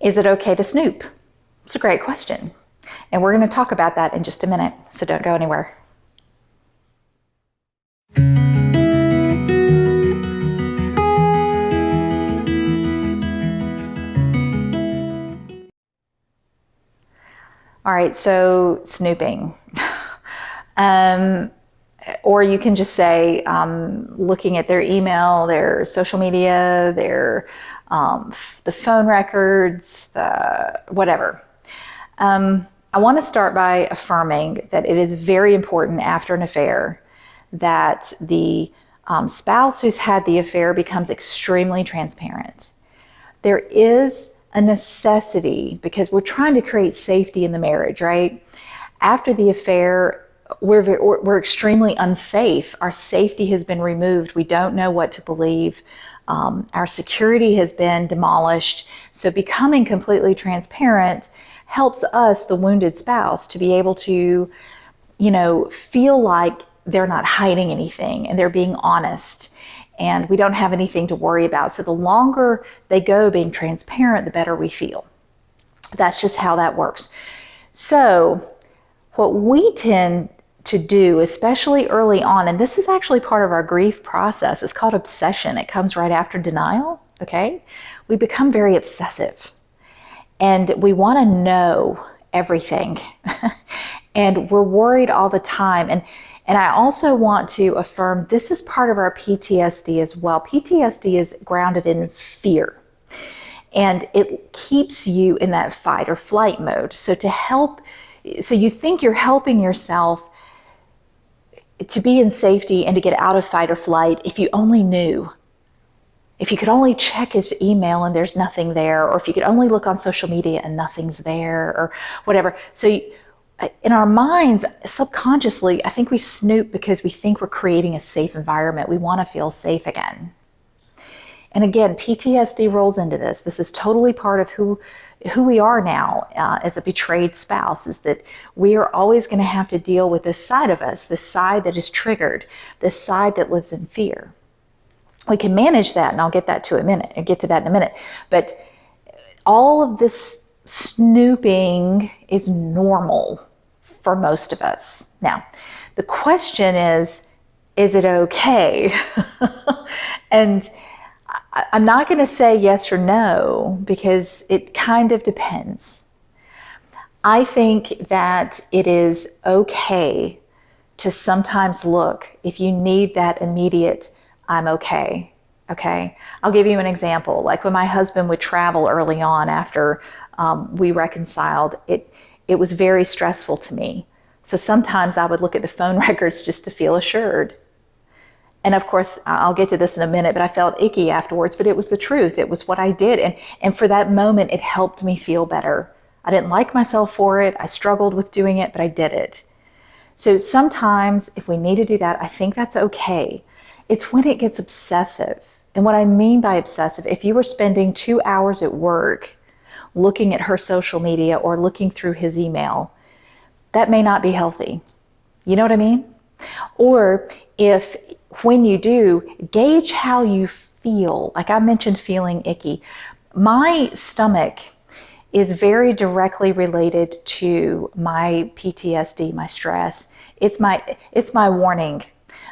Is it okay to snoop? It's a great question. And we're going to talk about that in just a minute, so don't go anywhere. All right, so snooping. Um, or you can just say looking at their email, their social media, the phone records, whatever. I want to start by affirming that it is very important after an affair that the spouse who's had the affair becomes extremely transparent. There is a necessity because we're trying to create safety in the marriage, right? After the affair, we're extremely unsafe. Our safety has been removed. We don't know what to believe. Our security has been demolished. So becoming completely transparent helps us, the wounded spouse, to be able to, feel like they're not hiding anything and they're being honest and we don't have anything to worry about. So the longer they go being transparent, the better we feel. That's just how that works. So what we tend to do, especially early on, and this is actually part of our grief process, it's called obsession. It comes right after denial, okay? We become very obsessive and we want to know everything. And we're worried all the time. And I also want to affirm this is part of our PTSD as well. PTSD is grounded in fear. And it keeps you in that fight or flight mode. So you think you're helping yourself to be in safety and to get out of fight or flight if you only knew. If you could only check his email and there's nothing there, or if you could only look on social media and nothing's there, or whatever. So in our minds, subconsciously, I think we snoop because we think we're creating a safe environment. We want to feel safe again. And again, PTSD rolls into this. This is totally part of who we are now as a betrayed spouse, is that we are always going to have to deal with this side of us, this side that is triggered, this side that lives in fear. We can manage that, and I'll get to that in a minute. But all of this snooping is normal for most of us. Now, the question is it okay? And I'm not going to say yes or no because it kind of depends. I think that it is okay to sometimes look if you need that immediate, I'm okay. Okay? I'll give you an example. Like when my husband would travel early on after we reconciled, it was very stressful to me. So sometimes I would look at the phone records just to feel assured. And of course, I'll get to this in a minute, but I felt icky afterwards, but it was the truth. It was what I did. And for that moment, it helped me feel better. I didn't like myself for it. I struggled with doing it, but I did it. So sometimes if we need to do that, I think that's okay. It's when it gets obsessive. And what I mean by obsessive, if you were spending 2 hours at work looking at her social media or looking through his email, that may not be healthy. You know what I mean? Or if when you do, gauge how you feel. Like I mentioned feeling icky. My stomach is very directly related to my PTSD, my stress. It's my warning.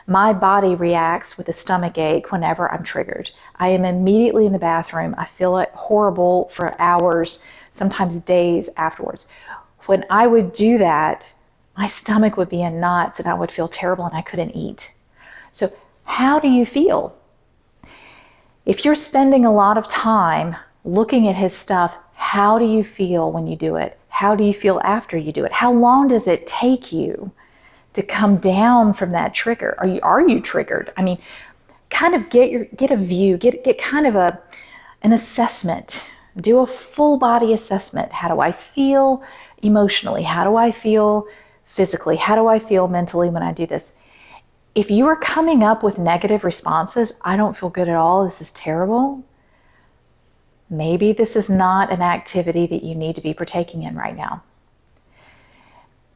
My body reacts with a stomach ache whenever I'm triggered. I am immediately in the bathroom. I feel it horrible for hours, sometimes days afterwards. When I would do that, my stomach would be in knots and I would feel terrible and I couldn't eat. So how do you feel? If you're spending a lot of time looking at his stuff, how do you feel when you do it? How do you feel after you do it? How long does it take you to come down from that trigger? Are you triggered? I mean, kind of get a view, get kind of an assessment. Do a full body assessment. How do I feel emotionally? How do I feel physically? How do I feel mentally when I do this? If you are coming up with negative responses, I don't feel good at all, this is terrible, maybe this is not an activity that you need to be partaking in right now.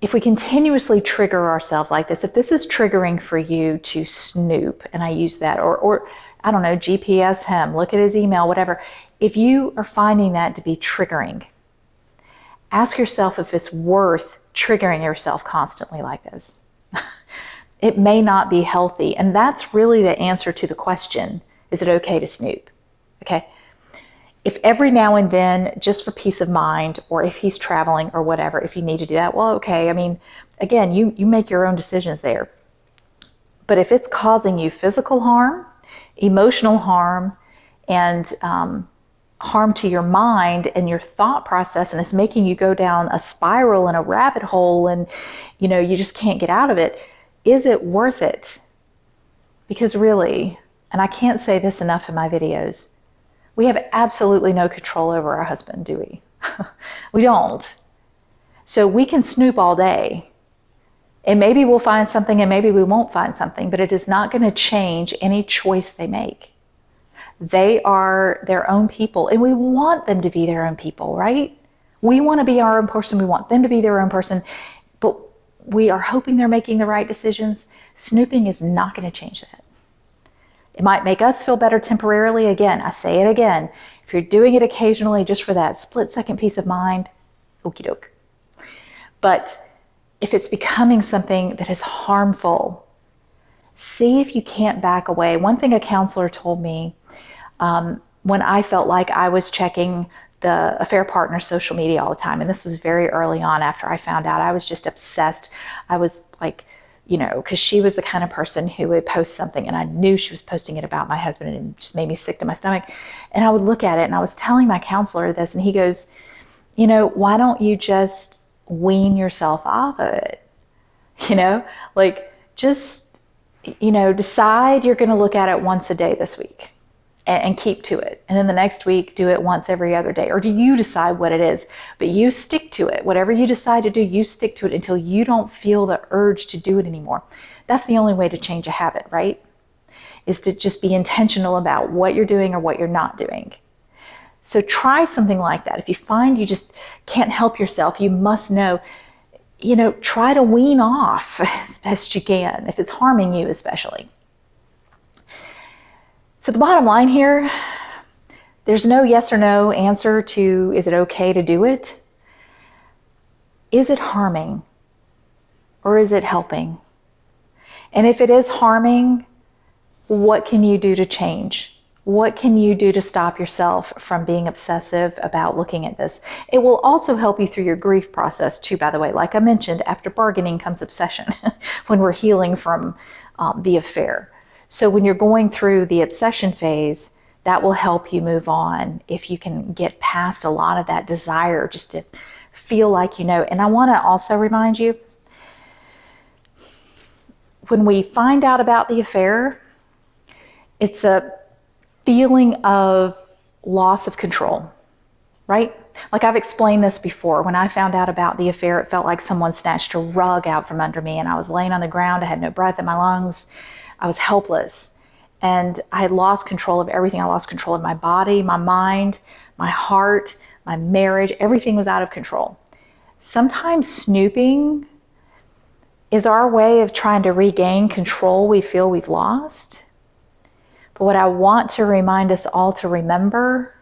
If we continuously trigger ourselves like this, if this is triggering for you to snoop, and I use that, or I don't know, GPS him, look at his email, whatever. If you are finding that to be triggering, ask yourself if it's worth triggering yourself constantly like this. It may not be healthy, and that's really the answer to the question, is it okay to snoop? Okay? If every now and then, just for peace of mind, or if he's traveling or whatever, if you need to do that, well, okay. I mean, again, you make your own decisions there. But if it's causing you physical harm, emotional harm, and harm to your mind and your thought process, and it's making you go down a spiral and a rabbit hole, and you just can't get out of it, is it worth it? Because really, and I can't say this enough in my videos, we have absolutely no control over our husband, do we? We don't. So we can snoop all day, and maybe we'll find something and maybe we won't find something, but it is not going to change any choice they make. They are their own people, and we want them to be their own people, right? We want to be our own person. We want them to be their own person, but we are hoping they're making the right decisions. Snooping is not going to change that. It might make us feel better temporarily. Again, I say it again. If you're doing it occasionally just for that split-second peace of mind, okie doke. But if it's becoming something that is harmful, see if you can't back away. One thing a counselor told me when I felt like I was checking the affair partner's social media all the time, and this was very early on after I found out, I was just obsessed. I was like, because she was the kind of person who would post something, and I knew she was posting it about my husband, and it just made me sick to my stomach. And I would look at it, and I was telling my counselor this, and he goes, why don't you just wean yourself off of it? Just, decide you're going to look at it once a day this week and keep to it. And then the next week, do it once every other day. Or do you decide what it is? But you stick to it. Whatever you decide to do, you stick to it until you don't feel the urge to do it anymore. That's the only way to change a habit, right? Is to just be intentional about what you're doing or what you're not doing. So try something like that. If you find you just can't help yourself, you must know, try to wean off as best you can, if it's harming you especially. So the bottom line here, there's no yes or no answer to, is it okay to do it? Is it harming or is it helping? And if it is harming, what can you do to change? What can you do to stop yourself from being obsessive about looking at this? It will also help you through your grief process too, by the way. Like I mentioned, after bargaining comes obsession when we're healing from the affair. So when you're going through the obsession phase, that will help you move on if you can get past a lot of that desire just to feel like you know. And I want to also remind you, when we find out about the affair, it's a feeling of loss of control, right? Like I've explained this before. When I found out about the affair, it felt like someone snatched a rug out from under me, and I was laying on the ground. I had no breath in my lungs. I was helpless, and I had lost control of everything. I lost control of my body, my mind, my heart, my marriage. Everything was out of control. Sometimes snooping is our way of trying to regain control we feel we've lost. But what I want to remind us all to remember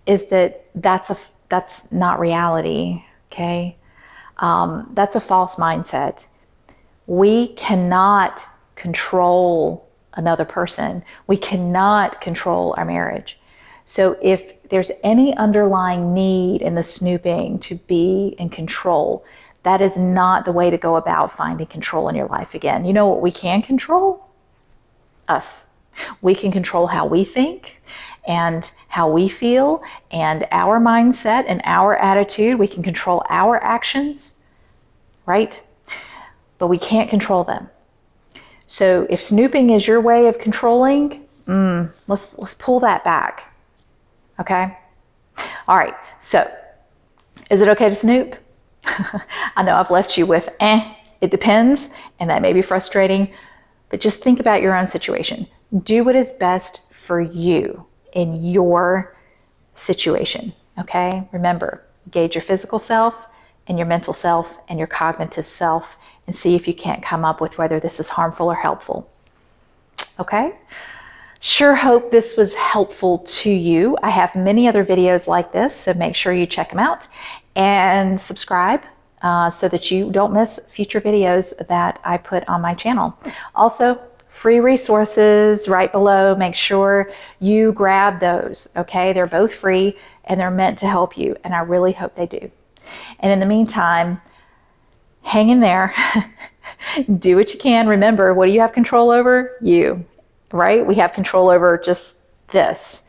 is that that's not reality, okay? That's a false mindset. We cannot control another person. We cannot control our marriage. So if there's any underlying need in the snooping to be in control, that is not the way to go about finding control in your life again. You know what we can control? Us. We can control how we think and how we feel and our mindset and our attitude. We can control our actions, right? But we can't control them. So if snooping is your way of controlling, let's pull that back, okay? All right, so is it okay to snoop? I know I've left you with, it depends, and that may be frustrating, but just think about your own situation. Do what is best for you in your situation, okay? Remember, gauge your physical self and your mental self and your cognitive self, and see if you can't come up with whether this is harmful or helpful. Okay? Sure hope this was helpful to you. I have many other videos like this, so make sure you check them out and subscribe so that you don't miss future videos that I put on my channel. Also, free resources right below. Make sure you grab those, okay? They're both free and they're meant to help you, and I really hope they do. And in the meantime, hang in there. Do what you can. Remember, what do you have control over? You, right? We have control over just this.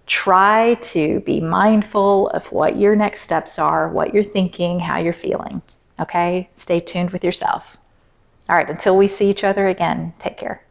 Try to be mindful of what your next steps are, what you're thinking, how you're feeling. Okay? Stay tuned with yourself. All right, until we see each other again, take care.